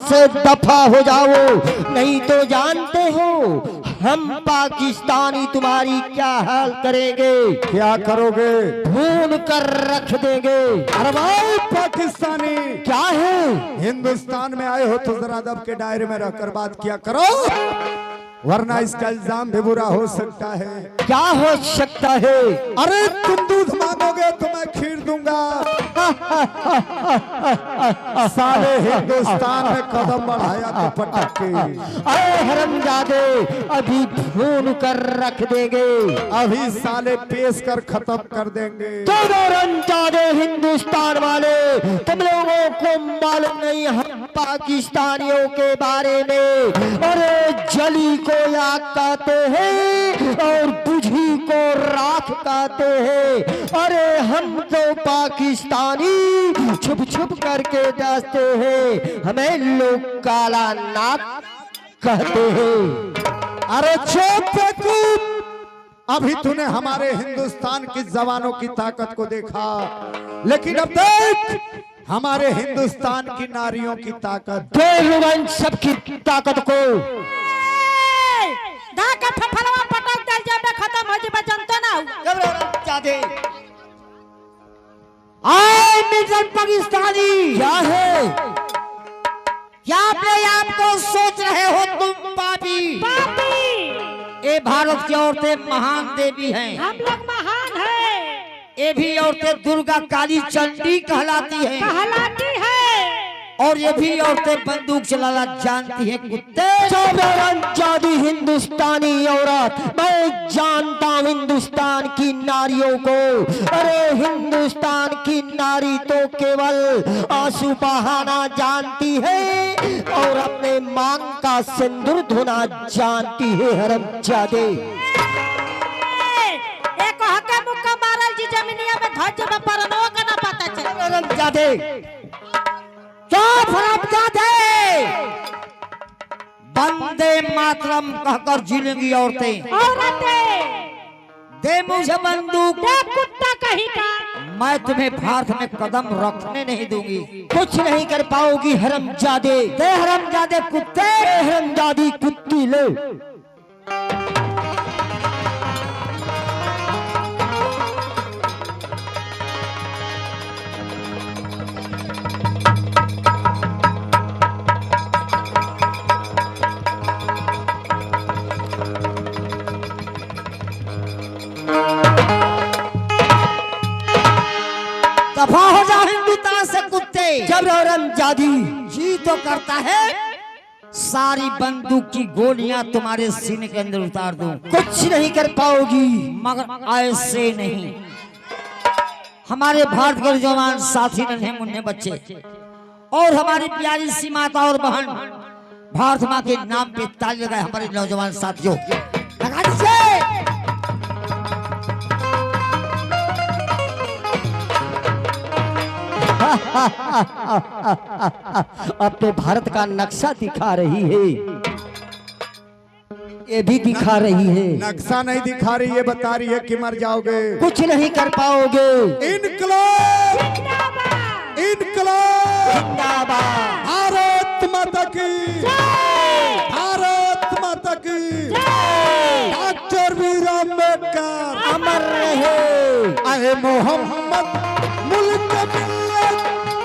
से दफा हो जाओ, नहीं तो जानते हो हम पाकिस्तानी तुम्हारी क्या हाल करेंगे। क्या करोगे? भून कर रख देंगे। अरे भाई पाकिस्तानी, क्या है? हिंदुस्तान में आए हो तो जरा अदब के दायरे में रहकर बात किया करो, वरना इसका इल्जाम भी बुरा हो सकता है। क्या हो सकता है? अरे तुम दूध मांगोगे तो मैं खीर दूंगा। साले हिंदुस्तान में कदम बढ़ाया तो पटक के। अरे हरामजादे, अभी भून कर रख देंगे, अभी साले पेश कर खत्म कर देंगे। तुम हरामजादे हिंदुस्तान वाले, तुम लोगों को मालूम नहीं हम पाकिस्तानियों के बारे में। अरे जली को आग कहते हैं और बुझी को राख कहते हैं। अरे हम तो पाकिस्तानी छुप छुप करके जाते हैं, हमें लोग काला नाक कहते हैं। अरे चुप बेवकूफ, अभी तूने हमारे हिंदुस्तान की जवानों की ताकत को देखा, लेकिन अब देख हमारे हिंदुस्तान की नारियों की ताकत। देख सबकी ताकत को। धाका फफड़वा पटक दल जब खत्म हो जब जनता ना हो। जादे आए मिजन पाकिस्तानी, क्या है? क्या अपने आप को सोच रहे हो तुम पापी? पापी, ये भारत की औरतें महान देवी हैं। हम लोग महान हैं। ये भी औरतें दुर्गा काली चंडी कहलाती हैं। कहलाती है। और ये भी औरतें बंदूक चलाना जानती हैं। कुत्ते जादी हिंदुस्तानी औरत, मैं जानता हूँ हिंदुस्तान की नारियों को। अरे हिंदुस्तान की नारी तो केवल आंसू बहाना जानती है और अपने मांग का सिंदूर धोना जानती है। हरामजादे, एक हके मुक्का मारल जी जमीनिया में धज में परनो का ना पता चले। हरामजादे, हरामजादे, वंदे मातरम कहकर जिलेंगी औरतें। औरतें, दे मुझे बंदूक, दे कुत्ता कहीं का। मैं तुम्हें भारत में कदम रखने नहीं दूंगी। कुछ नहीं कर पाओगी हरामजादे। दे हरामजादे कुत्ते, हरामजादी कुत्ती ले। दफा हो जाओ हिंदुस्तान से कुत्ते। जब हरामजादी जी तो करता है सारी बंदूक की गोलियां तुम्हारे सीने के अंदर उतार दूं। कुछ नहीं कर पाओगी, मगर ऐसे नहीं। हमारे भारत के जवान साथी नन्हे मुन्ने बच्चे और हमारी प्यारी सी माता और बहन भारत माँ के नाम पे ताली लगाए हमारे नौजवान साथियों। लगा दीजिए। अपने भारत का नक्शा दिखा रही है, ये भी दिखा रही है। नक्शा नहीं दिखा रही है, बता रही है कि मर जाओगे। कुछ नहीं कर पाओगे। इनकलाब, इनकलाब, जिंदाबाद। भारत माता की, भारत माता की, डॉक्टर बीर अम्बेडकर अमर रहे। अरे मोहम्मद मुल्क मिल्लत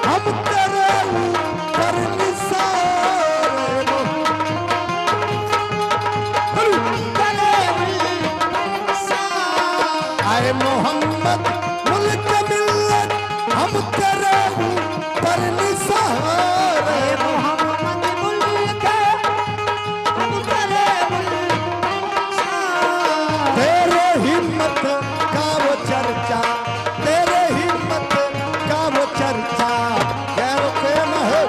हम तेरे ऊपर निसार। अरे मोहम्मद मुल्क मिल्लत हम तेरे ऊपर निसार। मोहम्मद मुल्क हम तेरे तेरे हिम्मत का वो चर्चा, तेरे हिम्मत का वो चर्चा गैरों के महल।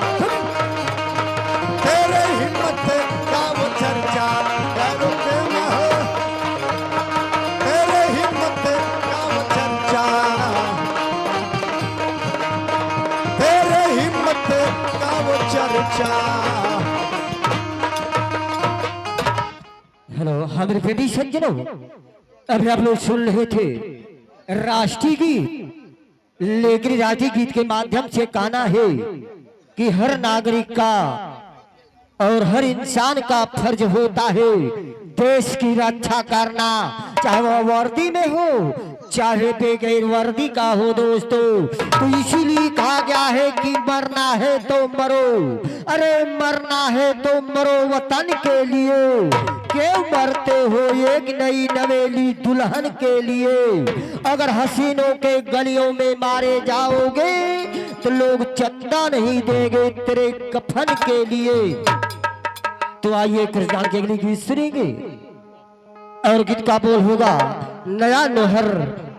तेरे हिम्मत का वो चर्चा गैरों के महल। तेरे हिम्मत का वो चर्चा, तेरे हिम्मत का वो चर्चा। हेलो हमारे बेबी सज्जनों, अभी आप लोग सुन रहे थे राष्ट्रीय गीत। लेकिन राष्ट्रीय गीत के माध्यम से कहना है कि हर नागरिक का और हर इंसान का फर्ज होता है देश की रक्षा करना, चाहे वह वर्दी में हो चाहे बगैर वर्दी का हो दोस्तों। तो इसीलिए कहा गया है कि मरना है तो मरो, अरे मरना है तो मरो वतन के लिए। क्यों मरते हो एक नई नवेली दुल्हन के लिए? अगर हसीनों के गलियों में मारे जाओगे तो लोग चंदा नहीं देंगे तेरे कफन के लिए। तो आइए कृष्ण के अगली गीत सुनेंगे और गीत का बोल होगा नया नोहर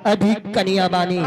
अभी कनिया बानी।